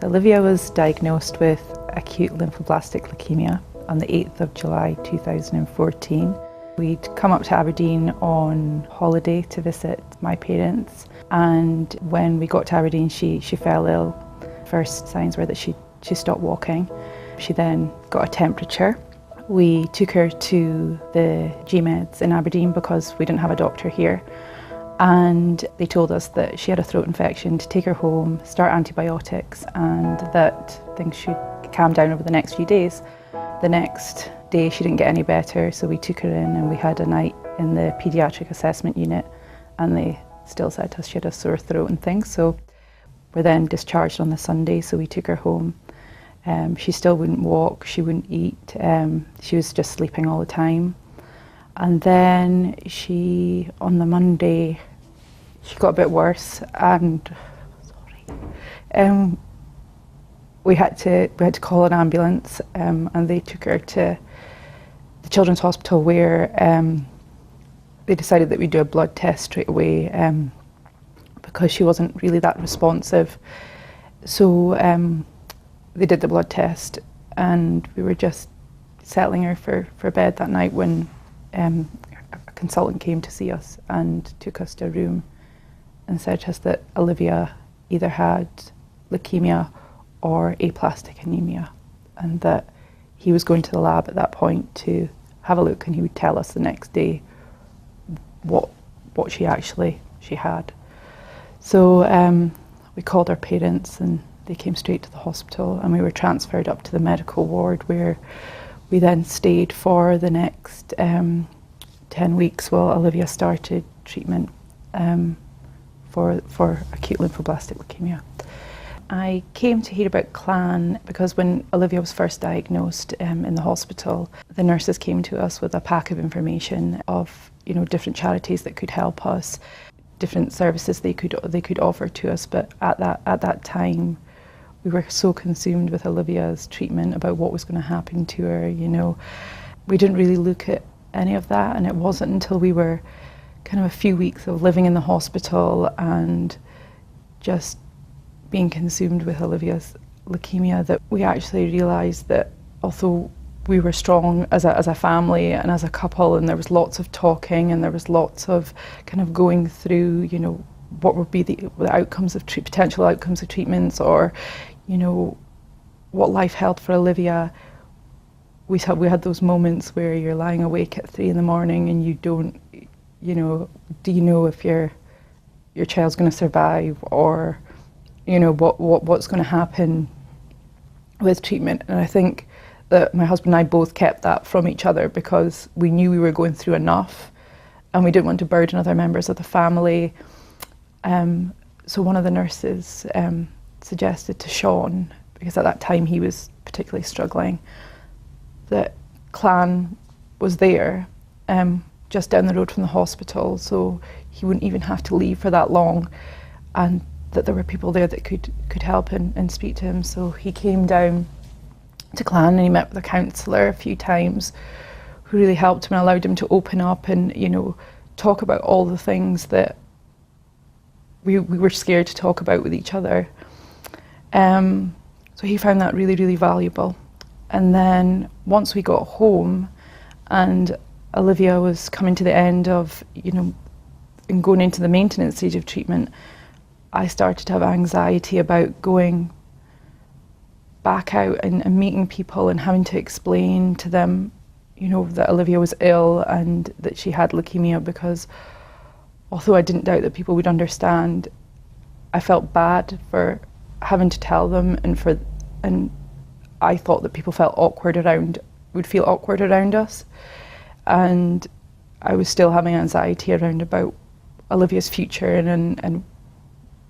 Olivia was diagnosed with acute lymphoblastic leukemia on the 8th of July 2014. We'd come up to Aberdeen on holiday to visit my parents, and when we got to Aberdeen she fell ill. First signs were that she stopped walking. She then got a temperature. We took her to the GMEDs in Aberdeen because we didn't have a doctor here, and they told us that she had a throat infection, to take her home, start antibiotics, and that things should calm down over the next few days. The next day she didn't get any better, so we took her in and we had a night in the paediatric assessment unit, and they still said to us she had a sore throat and things. So we're then discharged on the Sunday, so we took her home. She still wouldn't walk, she wouldn't eat, she was just sleeping all the time. And then on the Monday, she got a bit worse, and we had to call an ambulance, and they took her to the Children's Hospital, where they decided that we'd do a blood test straight away, because she wasn't really that responsive. So they did the blood test, and we were just settling her for bed that night when a consultant came to see us and took us to a room and said to us that Olivia either had leukemia or aplastic anemia, and that he was going to the lab at that point to have a look, and he would tell us the next day what she had. So we called our parents, and they came straight to the hospital, and we were transferred up to the medical ward, where we then stayed for the next 10 weeks while Olivia started treatment for acute lymphoblastic leukemia. I came to hear about Clan because when Olivia was first diagnosed in the hospital, the nurses came to us with a pack of information of different charities that could help us, different services they could offer to us. But at that time, we were so consumed with Olivia's treatment, about what was going to happen to her. We didn't really look at any of that, and it wasn't until we were kind of a few weeks of living in the hospital and just being consumed with Olivia's leukemia that we actually realised that although we were strong as a family and as a couple, and there was lots of talking and there was lots of kind of going through, what would be the outcomes of potential outcomes of treatments, or what life held for Olivia, we had those moments where you're lying awake at 3 a.m. and you don't, do you know if your child's going to survive, or what's going to happen with treatment. And I think that my husband and I both kept that from each other because we knew we were going through enough, and we didn't want to burden other members of the family. So one of the nurses suggested to Sean, because at that time he was particularly struggling, that Clan was there just down the road from the hospital, so he wouldn't even have to leave for that long, and that there were people there that could help and speak to him. So he came down to Clan and he met with a counsellor a few times who really helped him and allowed him to open up and talk about all the things that we were scared to talk about with each other. So he found that really, really valuable. And then once we got home and Olivia was coming to the end of, and going into the maintenance stage of treatment, I started to have anxiety about going back out and meeting people and having to explain to them, that Olivia was ill and that she had leukemia, because although I didn't doubt that people would understand, I felt bad for having to tell them, and I thought that people would feel awkward around us, and I was still having anxiety around about Olivia's future and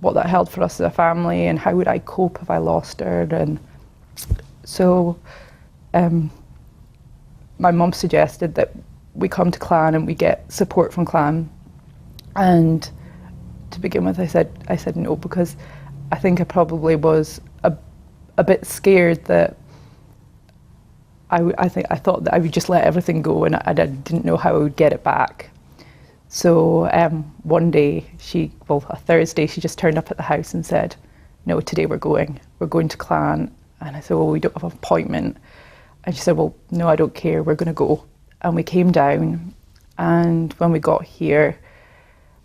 what that held for us as a family, and how would I cope if I lost her. And so my mum suggested that we come to Clan and we get support from Clan, and to begin with I said no, because I think I probably was a bit scared that I thought that I would just let everything go, and I didn't know how I would get it back. So one day, a Thursday, she just turned up at the house and said, no, today we're going to Clan. And I said, well, we don't have an appointment. And she said, well, no, I don't care, we're going to go. And we came down, and when we got here,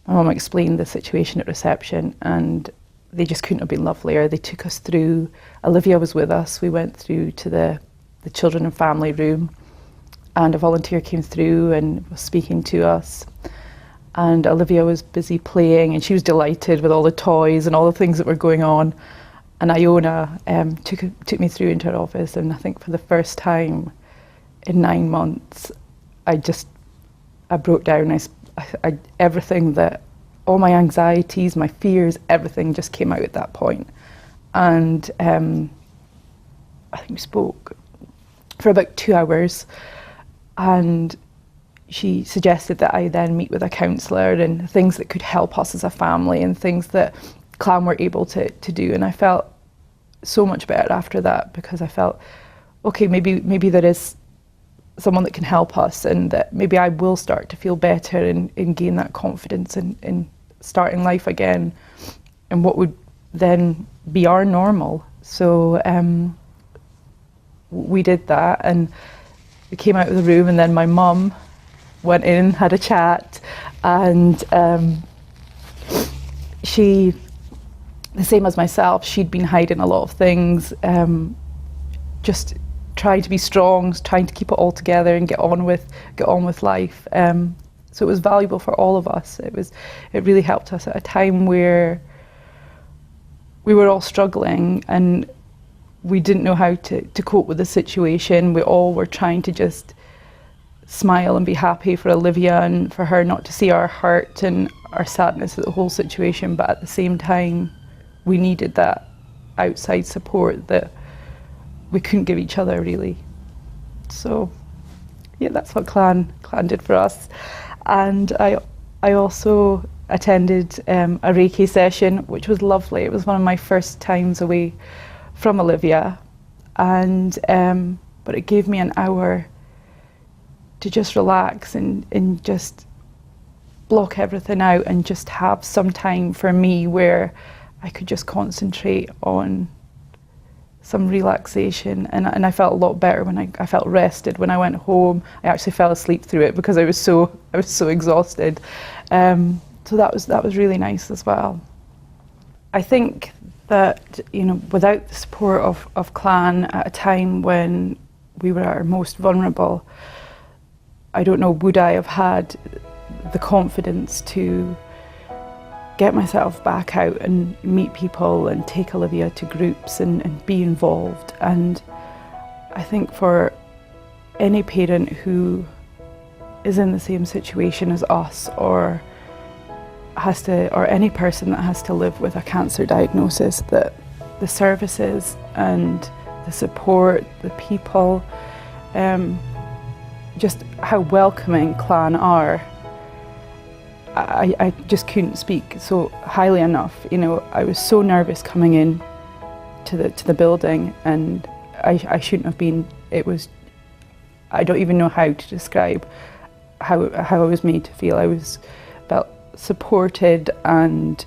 my mum explained the situation at reception, and they just couldn't have been lovelier. They took us through, Olivia was with us, we went through to the children and family room, and a volunteer came through and was speaking to us. And Olivia was busy playing, and she was delighted with all the toys and all the things that were going on. And Iona took me through into her office, and I think for the first time in 9 months, I broke down. Everything that, all my anxieties, my fears, everything just came out at that point. And I think we spoke for about 2 hours, and she suggested that I then meet with a counsellor and things that could help us as a family and things that Clan were able to do. And I felt so much better after that, because I felt, okay, maybe there is someone that can help us, and that maybe I will start to feel better and gain that confidence in starting life again, and what would then be our normal. So we did that, and we came out of the room, and then my mum went in, had a chat, and she, the same as myself, she'd been hiding a lot of things, just trying to be strong, trying to keep it all together and get on with life. So it was valuable for all of us. It really helped us at a time where we were all struggling and we didn't know how to cope with the situation. We all were trying to just smile and be happy for Olivia, and for her not to see our hurt and our sadness at the whole situation, but at the same time we needed that outside support that we couldn't give each other, really. So yeah, that's what Clan did for us. And I also attended a Reiki session, which was lovely. It was one of my first times away from Olivia, and but it gave me an hour to just relax and just block everything out and just have some time for me where I could just concentrate on some relaxation, and I felt a lot better when I felt rested. When I went home, I actually fell asleep through it because I was so exhausted. So that was really nice as well. I think that, you know, without the support of Clan at a time when we were at our most vulnerable, I don't know, would I have had the confidence to get myself back out and meet people and take Olivia to groups and be involved. And I think for any parent who is in the same situation as us, or any person that has to live with a cancer diagnosis, that the services and the support, the people, just how welcoming Clan are, I just couldn't speak so highly enough. You know, I was so nervous coming in to the building, and I shouldn't have been. I don't even know how to describe how I was made to feel. I felt supported, and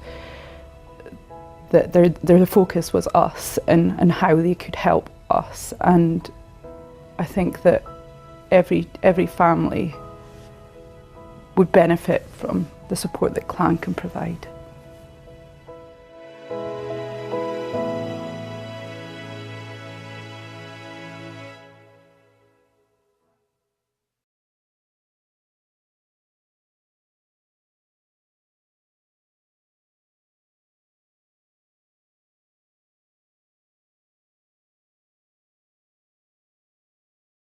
that their focus was us and how they could help us. And I think that every family would benefit from the support that Clan can provide.